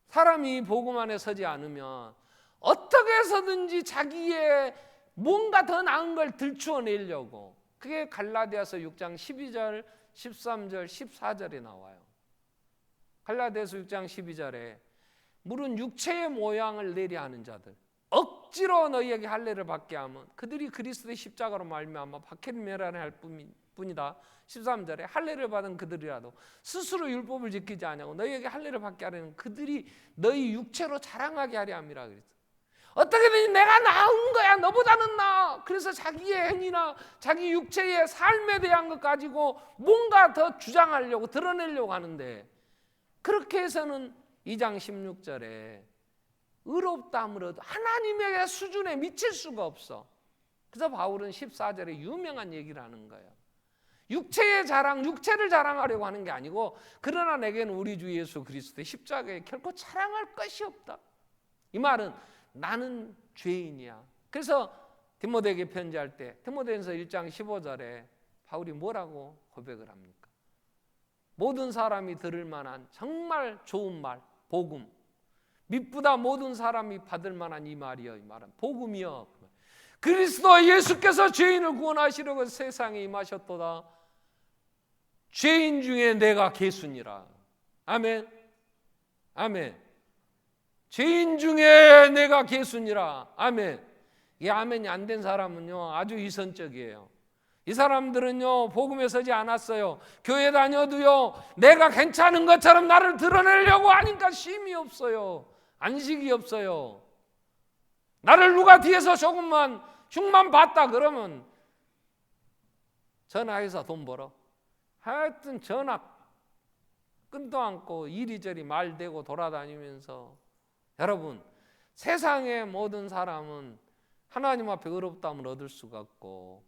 사람이 복음 안에 서지 않으면 어떻게 해서든지 자기의 뭔가 더 나은 걸 들추어내려고, 그게 갈라디아서 6장 12절, 13절, 14절에 나와요. 갈라디아서 6장 12절에 물은 육체의 모양을 내려 하는 자들, 억지로 너희에게 할례를 받게 하면 그들이 그리스도의 십자가로 말미암아 박해를 멸하려 할 뿐이다. 13절에 할례를 받은 그들이라도 스스로 율법을 지키지 아니하고 너희에게 할례를 받게 하려는 그들이 너희 육체로 자랑하게 하려 함이라 그랬어. 어떻게든 내가 나은 거야, 너보다는 나아. 그래서 자기의 행위나 자기 육체의 삶에 대한 것 가지고 뭔가 더 주장하려고 드러내려고 하는데, 그렇게 해서는 2장 16절에 의롭다함을 얻어 하나님의 수준에 미칠 수가 없어. 그래서 바울은 14절에 유명한 얘기를 하는 거예요. 육체의 자랑, 육체를 자랑하려고 하는 게 아니고, 그러나 내게는 우리 주 예수 그리스도의 십자가에 결코 자랑할 것이 없다. 이 말은 나는 죄인이야. 그래서 디모데에게 편지할 때 디모데전서 1장 15절에 바울이 뭐라고 고백을 합니까? 모든 사람이 들을 만한 정말 좋은 말, 복음, 미쁘다 모든 사람이 받을 만한 이 말이여. 이 말은 복음이여. 그리스도 예수께서 죄인을 구원하시려고 세상에 임하셨도다. 죄인 중에 내가 괴순이라. 아멘. 아멘. 죄인 중에 내가 괴순이라. 아멘. 이 아멘이 안 된 사람은요, 아주 위선적이에요. 이 사람들은요, 복음에 서지 않았어요. 교회 다녀도요, 내가 괜찮은 것처럼 나를 드러내려고 하니까 쉼이 없어요. 안식이 없어요. 나를 누가 뒤에서 조금만 흉만 봤다 그러면 전화해서 돈 벌어. 하여튼 전화 끈도 않고 이리저리 말대고 돌아다니면서, 여러분, 세상의 모든 사람은 하나님 앞에 의롭다함을 얻을 수가 없고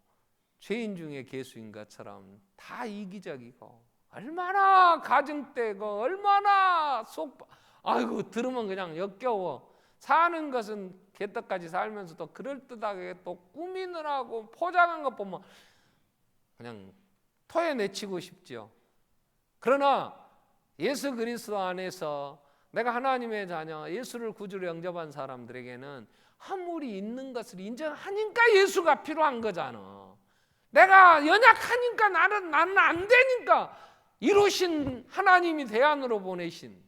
죄인 중에 괴수인 것처럼 다 이기적이고, 얼마나 가증되고 얼마나 아이고 들으면 그냥 역겨워. 사는 것은 개떡같이 살면서도 그럴듯하게 또 꾸미느라고 포장한 것 보면 그냥 토해내치고 싶죠. 그러나 예수 그리스도 안에서 내가 하나님의 자녀, 예수를 구주로 영접한 사람들에게는 허물이 있는 것을 인정하니까 예수가 필요한 거잖아. 내가 연약하니까 나는 안 되니까 이루신 하나님이 대안으로 보내신.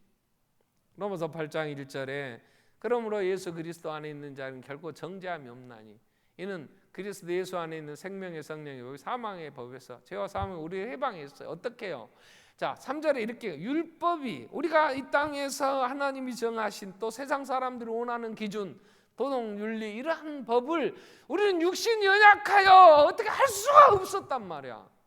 로마서 8장 1절에 그러므로 예수 그리스도 안에 있는 자는 결코 정죄함이 없나니 이는 그리스도 예수 안에 있는 생명의 성령이 사망의 법에서 죄와 사망을 우리를 해방했어요. 어떻게 해요? 자, 3절에 이렇게 율법이 우리가 이 땅에서 하나님이 정하신 또 세상 사람들이 원하는 기준, 도덕, 윤리 이러한 법을 우리는 육신이 연약하여 어떻게 할 수가 없었단 말이야.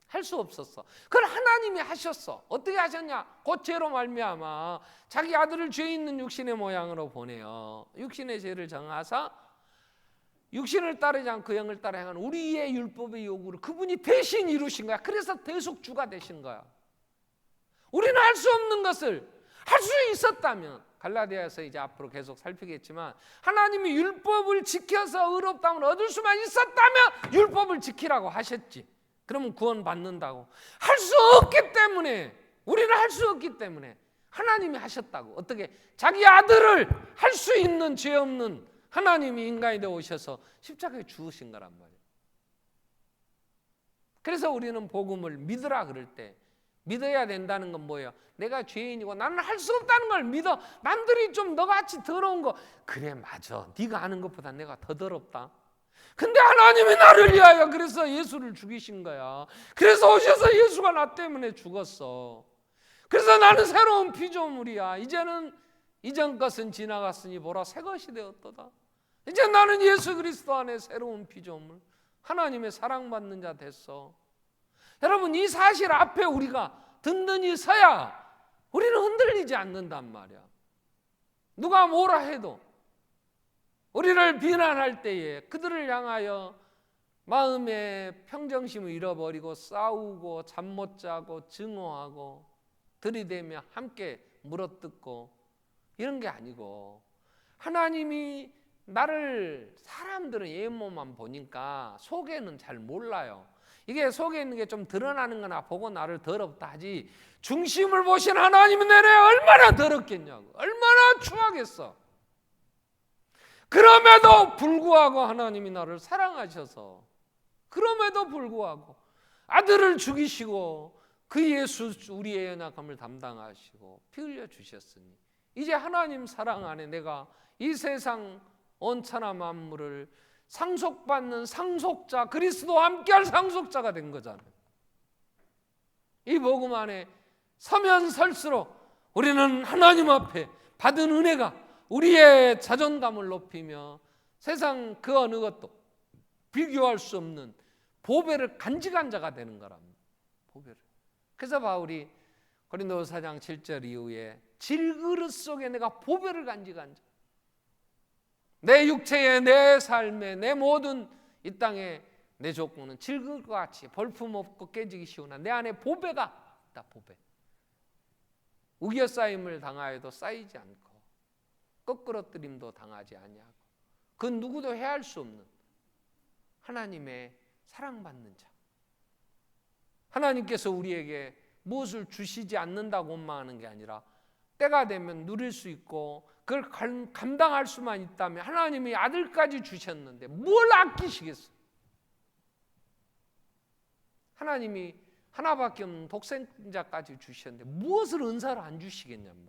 할 수 없었어. 그걸 하나님이 하셨어. 어떻게 하셨냐? 곧 죄로 말미암아 자기 아들을 죄 있는 육신의 모양으로 보내요. 육신의 죄를 정하사 육신을 따르지 않고 영을 따라 행하는 우리의 율법의 요구를 그분이 대신 이루신 거야. 그래서 대속주가 되신 거야. 우리는 할 수 없는 것을 할 수 있었다면, 갈라디아에서 이제 앞으로 계속 살피겠지만, 하나님이 율법을 지켜서 의롭다함을 얻을 수만 있었다면 율법을 지키라고 하셨지. 그러면 구원 받는다고. 할 수 없기 때문에, 우리는 할 수 없기 때문에 하나님이 하셨다고. 어떻게? 자기 아들을 할 수 있는 죄 없는 하나님이 인간이 되어 오셔서 십자가에 죽으신 거란 말이에요. 그래서 우리는 복음을 믿으라 그럴 때 믿어야 된다는 건 뭐예요? 내가 죄인이고 나는 할 수 없다는 걸 믿어. 남들이 좀 너같이 더러운 거, 그래 맞아, 네가 아는 것보다 내가 더 더럽다. 근데 하나님이 나를 위하여 그래서 예수를 죽이신 거야. 그래서 오셔서 예수가 나 때문에 죽었어. 그래서 나는 새로운 피조물이야. 이제는 이전 것은 지나갔으니 보라 새 것이 되었도다. 이제 나는 예수 그리스도 안에 새로운 피조물, 하나님의 사랑받는 자 됐어. 여러분, 이 사실 앞에 우리가 든든히 서야 우리는 흔들리지 않는단 말이야. 누가 뭐라 해도 우리를 비난할 때에 그들을 향하여 마음의 평정심을 잃어버리고 싸우고 잠 못 자고 증오하고 들이대며 함께 물어뜯고 이런 게 아니고, 하나님이 나를, 사람들은 외모만 보니까 속에는 잘 몰라요. 이게 속에 있는 게 좀 드러나는 거나 보고 나를 더럽다 하지, 중심을 보신 하나님은 내래 얼마나 더럽겠냐고, 얼마나 추하겠어. 그럼에도 불구하고 하나님이 나를 사랑하셔서, 그럼에도 불구하고 아들을 죽이시고 그 예수 우리의 연약함을 담당하시고 피 흘려 주셨으니 이제 하나님 사랑 안에 내가 이 세상 온천하 만물을 상속받는 상속자, 그리스도와 함께할 상속자가 된 거잖아요. 이 복음 안에 서면 설수록 우리는 하나님 앞에 받은 은혜가 우리의 자존감을 높이며 세상 그 어느 것도 비교할 수 없는 보배를 간직한 자가 되는 거랍니다. 보배를. 그래서 바울이 고린도서 4장 7절 이후에 질그릇 속에 내가 보배를 간직한 자, 내 육체에, 내 삶에, 내 모든 이 땅에 내 조건은 질그릇과 같이 볼품없고 깨지기 쉬우나 내 안에 보배가 있다. 보배. 우겨싸임을 당하여도 쌓이지 않고 거꾸러뜨림도 당하지 아니하고 그 누구도 해할 수 없는 하나님의 사랑받는 자. 하나님께서 우리에게 무엇을 주시지 않는다고 원망하는 게 아니라 때가 되면 누릴 수 있고 그걸 감당할 수만 있다면 하나님이 아들까지 주셨는데 뭘 아끼시겠어요? 하나님이 하나밖에 없는 독생자까지 주셨는데 무엇을 은사로 안 주시겠냐면,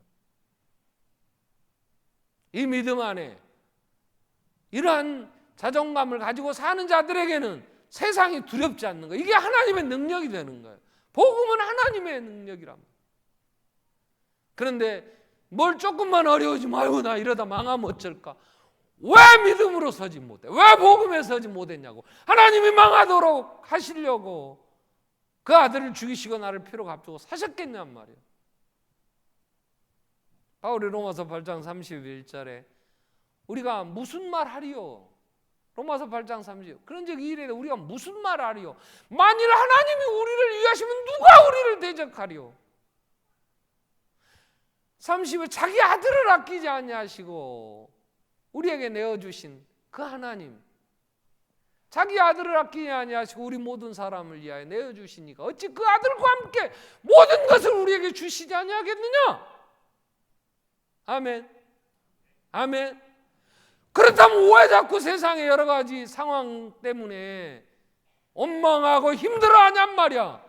이 믿음 안에 이러한 자존감을 가지고 사는 자들에게는 세상이 두렵지 않는 거예요. 이게 하나님의 능력이 되는 거예요. 복음은 하나님의 능력이랍니다. 그런데 뭘 조금만 어려워지면 아이고 나 이러다 망하면 어쩔까? 왜 믿음으로 서지 못해? 왜 복음에 서지 못했냐고. 하나님이 망하도록 하시려고 그 아들을 죽이시고 나를 피로 값주고 사셨겠냔 말이에요. 바울이 로마서 8장 31절에 우리가 무슨 말 하리요? 로마서 8장 30절 그런 적 이래 우리가 무슨 말 하리요? 만일 하나님이 우리를 위하시면 누가 우리를 대적하리요? 30절 자기 아들을 아끼지 아니하시고 우리에게 내어주신 그 하나님, 자기 아들을 아끼지 아니하시고 우리 모든 사람을 위하여 내어주시니까 어찌 그 아들과 함께 모든 것을 우리에게 주시지 아니하겠느냐? 아멘. 아멘. 그렇다면 왜 자꾸 세상의 여러 가지 상황 때문에 원망하고 힘들어하냔 말이야.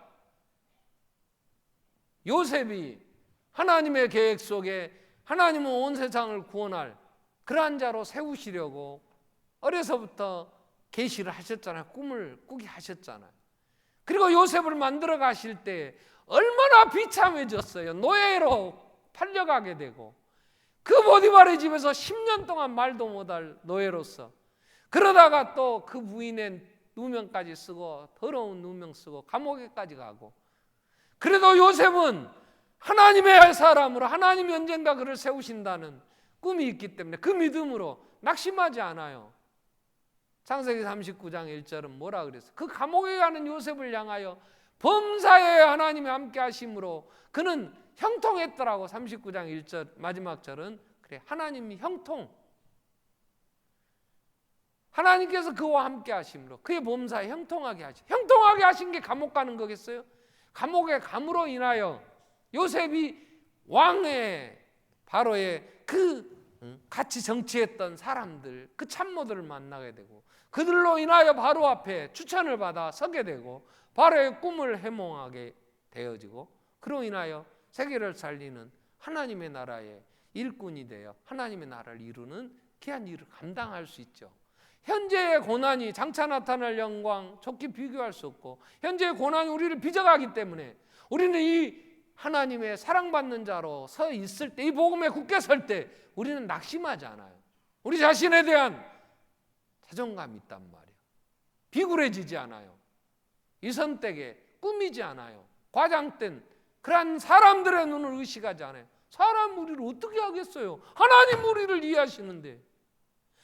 요셉이 하나님의 계획 속에 하나님은 온 세상을 구원할 그러한 자로 세우시려고 어려서부터 계시를 하셨잖아요. 꿈을 꾸게 하셨잖아요. 그리고 요셉을 만들어 가실 때 얼마나 비참해졌어요. 노예로 팔려가게 되고 그 보디발의 집에서 10년 동안 말도 못할 노예로서, 그러다가 또 그 부인의 누명까지 쓰고 더러운 누명 쓰고 감옥에까지 가고, 그래도 요셉은 하나님의 사람으로 하나님이 언젠가 그를 세우신다는 꿈이 있기 때문에 그 믿음으로 낙심하지 않아요. 창세기 39장 1절은 뭐라 그랬어요? 그 감옥에 가는 요셉을 향하여 범사에 하나님이 함께 하심으로 그는 형통했더라고. 39장 1절 마지막 절은 그래, 하나님이 형통, 하나님께서 그와 함께 하심으로 그의 범사에 형통하게 하시. 형통하게 하신 게 감옥 가는 거겠어요? 감옥에 감으로 인하여 요셉이 왕의 바로의 그 같이 정치했던 사람들, 그 참모들을 만나게 되고 그들로 인하여 바로 앞에 추천을 받아 서게 되고 바로의 꿈을 해몽하게 되어지고 그로 인하여 세계를 살리는 하나님의 나라의 일꾼이 되어 하나님의 나라를 이루는 귀한 일을 감당할 수 있죠. 현재의 고난이 장차 나타날 영광 좋게 비교할 수 없고, 현재의 고난이 우리를 빚어가기 때문에 우리는 이 하나님의 사랑받는 자로 서 있을 때, 이 복음에 굳게 설 때 우리는 낙심하지 않아요. 우리 자신에 대한 자존감이 있단 말이에요. 비굴해지지 않아요. 이선택에 꾸미지 않아요. 과장된 그러한 사람들의 눈을 의식하지 않아요. 사람 우리를 어떻게 하겠어요? 하나님 우리를 이해하시는데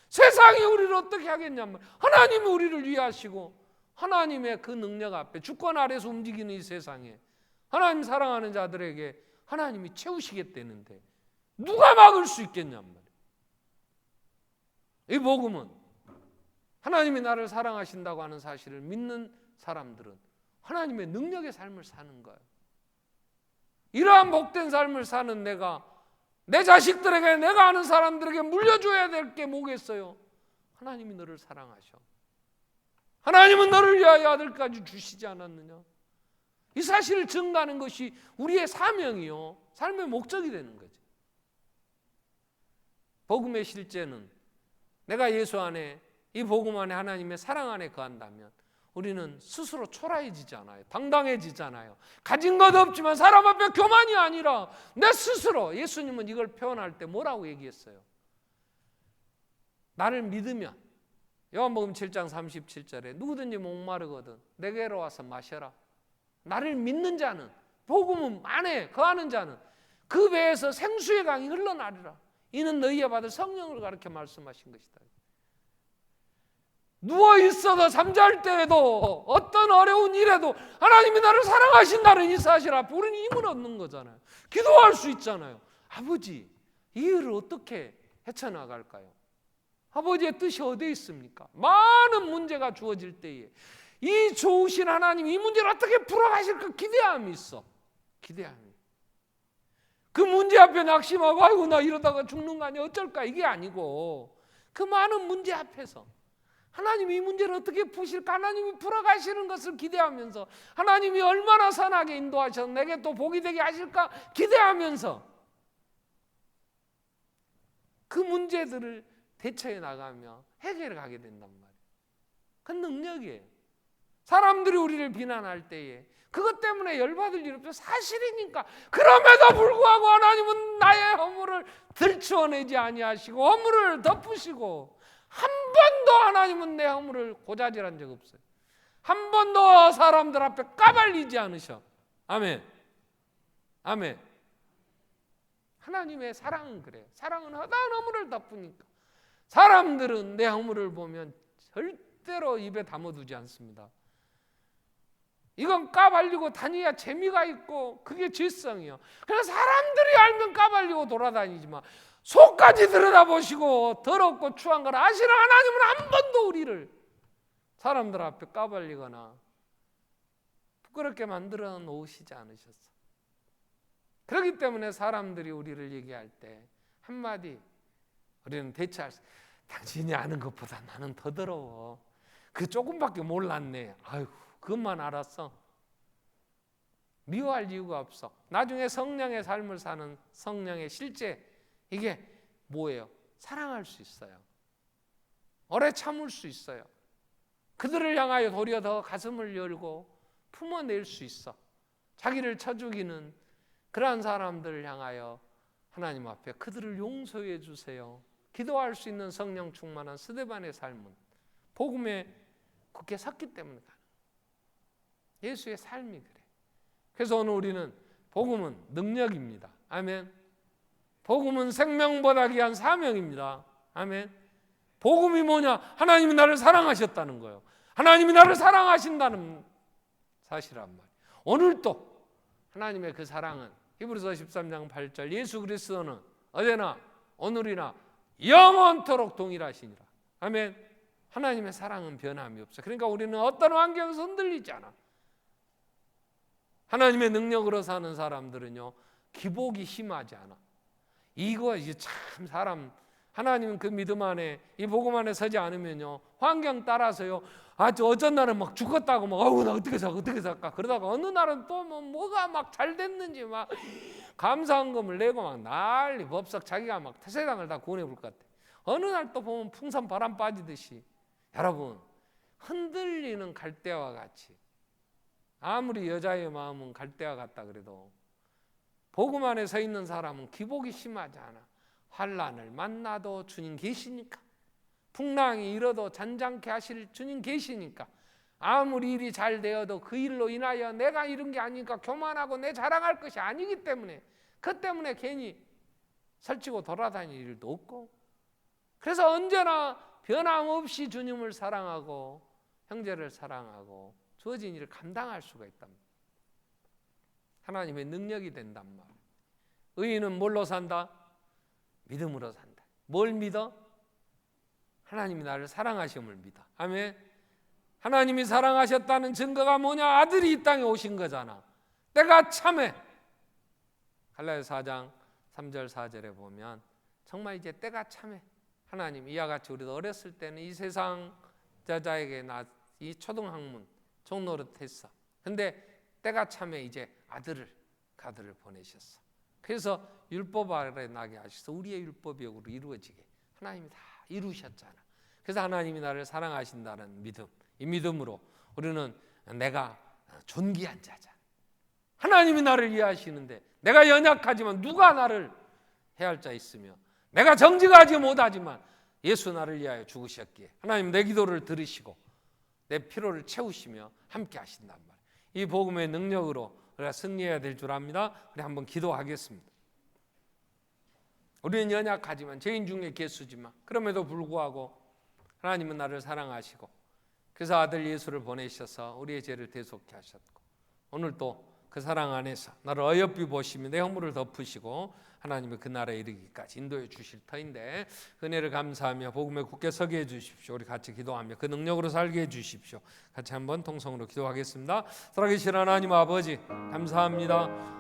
세상이 우리를 어떻게 하겠냐면, 하나님이 우리를 이해하시고 하나님의 그 능력 앞에 주권 아래서 움직이는 이 세상에 하나님 사랑하는 자들에게 하나님이 채우시겠다는데 누가 막을 수 있겠냔 말이에요. 이 복음은 하나님이 나를 사랑하신다고 하는 사실을 믿는 사람들은 하나님의 능력의 삶을 사는 거예요. 이러한 복된 삶을 사는 내가 내 자식들에게, 내가 아는 사람들에게 물려줘야 될 게 뭐겠어요? 하나님이 너를 사랑하셔. 하나님은 너를 위하여 아들까지 주시지 않았느냐? 이 사실을 증거하는 것이 우리의 사명이요, 삶의 목적이 되는 거죠. 복음의 실제는 내가 예수 안에, 이 복음 안에, 하나님의 사랑 안에 거한다면 우리는 스스로 초라해지잖아요. 당당해지잖아요. 가진 것 없지만 사람 앞에 교만이 아니라 내 스스로. 예수님은 이걸 표현할 때 뭐라고 얘기했어요? 나를 믿으면, 요한복음 7장 37절에 누구든지 목마르거든 내게로 와서 마셔라. 나를 믿는 자는, 복음 안에 거하는 자는 그 배에서 생수의 강이 흘러나리라. 이는 너희가 받을 성령을 가르쳐 말씀하신 것이다. 누워있어도 잠잘 때에도 어떤 어려운 일에도 하나님이 나를 사랑하신다는 이 사실 앞에 우리는 힘을 얻는 거잖아요. 기도할 수 있잖아요. 아버지, 이 일을 어떻게 헤쳐나갈까요? 아버지의 뜻이 어디에 있습니까? 많은 문제가 주어질 때에 이 좋으신 하나님이 이 문제를 어떻게 풀어가실까 기대함이 있어. 기대함이. 그 문제 앞에 낙심하고 아이고 나 이러다가 죽는 거 아니야 어쩔까 이게 아니고, 그 많은 문제 앞에서 하나님이 이 문제를 어떻게 푸실까, 하나님이 풀어가시는 것을 기대하면서, 하나님이 얼마나 선하게 인도하셔서 내게 또 복이 되게 하실까 기대하면서 그 문제들을 대처해 나가며 해결해 가게 된단 말이에요. 그 능력이에요. 사람들이 우리를 비난할 때에 그것 때문에 열받을 일 없어요. 사실이니까. 그럼에도 불구하고 하나님은 나의 허물을 들추어내지 아니하시고 허물을 덮으시고, 한 번도 하나님은 내 허물을 고자질한 적 없어요. 한 번도 사람들 앞에 까발리지 않으셔. 아멘. 아멘. 하나님의 사랑은 그래요. 사랑은 허다한 허물을 덮으니까 사람들은 내 허물을 보면 절대로 입에 담아두지 않습니다. 이건 까발리고 다니야 재미가 있고 그게 질성이요. 그래서 사람들이 알면 까발리고 돌아다니지만 속까지 들여다보시고 더럽고 추한 걸 아시는 하나님은 한 번도 우리를 사람들 앞에 까발리거나 부끄럽게 만들어 놓으시지 않으셨어. 그렇기 때문에 사람들이 우리를 얘기할 때 한마디 우리는 대처할 수, 당신이 아는 것보다 나는 더 더러워. 그 조금밖에 몰랐네. 아이고 그것만 알았어. 미워할 이유가 없어. 나중에 성령의 삶을 사는 성령의 실제, 이게 뭐예요? 사랑할 수 있어요. 오래 참을 수 있어요. 그들을 향하여 도리어 더 가슴을 열고 품어낼 수 있어. 자기를 쳐 죽이는 그러한 사람들을 향하여 하나님 앞에 그들을 용서해 주세요. 기도할 수 있는 성령 충만한 스데반의 삶은 복음에 굳게 섰기 때문에 가는 거예요. 예수의 삶이 그래. 그래서 오늘 우리는 복음은 능력입니다. 아멘. 복음은 생명보다 귀한 사명입니다. 아멘. 복음이 뭐냐? 하나님이 나를 사랑하셨다는 거예요. 하나님이 나를 사랑하신다는 사실이란 말이에요. 오늘도 하나님의 그 사랑은 히브리서 13장 8절 예수 그리스도는 어제나 오늘이나 영원토록 동일하시니라. 아멘. 하나님의 사랑은 변함이 없어요. 그러니까 우리는 어떤 환경에서 흔들리지 않아. 하나님의 능력으로 사는 사람들은요 기복이 심하지 않아. 이거 이제 참 사람, 하나님은 그 믿음 안에 이 복음 안에 서지 않으면요 환경 따라서요 아주 어쩐 날은 막 죽었다고 막 나 어떻게 살까 그러다가 어느 날은 또 뭐가 막 잘 됐는지 막 감사헌금을 내고 막 난리 법석 자기가 막 세상을 다 구원해 볼 것 같아. 어느 날 또 보면 풍선 바람 빠지듯이. 여러분 흔들리는 갈대와 같이, 아무리 여자의 마음은 갈대와 같다 그래도 복음 안에 서 있는 사람은 기복이 심하지 않아. 환난을 만나도 주님 계시니까, 풍랑이 일어도 잔잔케 하실 주님 계시니까, 아무리 일이 잘 되어도 그 일로 인하여 내가 이룬 게 아니니까 교만하고 내 자랑할 것이 아니기 때문에, 그 때문에 괜히 설치고 돌아다닐 일도 없고, 그래서 언제나 변함없이 주님을 사랑하고 형제를 사랑하고 주어진 일을 감당할 수가 있답니다. 하나님의 능력이 된단 말이에요. 의인은 뭘로 산다? 믿음으로 산다. 뭘 믿어? 하나님이 나를 사랑하심을 믿어. 아멘. 하나님이 사랑하셨다는 증거가 뭐냐? 아들이 이 땅에 오신 거잖아. 때가 참해. 갈라디아서 4장 3절 4절에 보면 정말 이제 때가 참해. 하나님 이와 같이 우리도 어렸을 때는 이 세상 자자에게 이 초등학문 종노릇했어. 근데 때가 참해 이제 아들을 보내셨어. 그래서 율법 아래 나게 하셔서 우리의 율법이 이루어지게 하나님이 다 이루셨잖아. 그래서 하나님이 나를 사랑하신다는 믿음, 이 믿음으로 우리는 내가 존귀한 자잖아. 하나님이 나를 이해하시는데 내가 연약하지만 누가 나를 해할 자 있으며 내가 정직하지 못하지만 예수 나를 위하여 죽으셨기에 하나님 내 기도를 들으시고 내 피로를 채우시며 함께 하신단 말이에요. 이 복음의 능력으로 우리가 승리해야 될 줄 압니다. 우리 한번 기도하겠습니다. 우리는 연약하지만 죄인 중에 개수지만 그럼에도 불구하고 하나님은 나를 사랑하시고 그래서 아들 예수를 보내셔서 우리의 죄를 대속케 하셨고 오늘 또 그 사랑 안에서 나를 어여삐 보시며 내 허물을 덮으시고 하나님의 그 나라에 이르기까지 인도해 주실 터인데 은혜를 감사하며 복음에 굳게 서게 해주십시오. 우리 같이 기도하며 그 능력으로 살게 해주십시오. 같이 한번 통성으로 기도하겠습니다. 살아계신 하나님 아버지 감사합니다.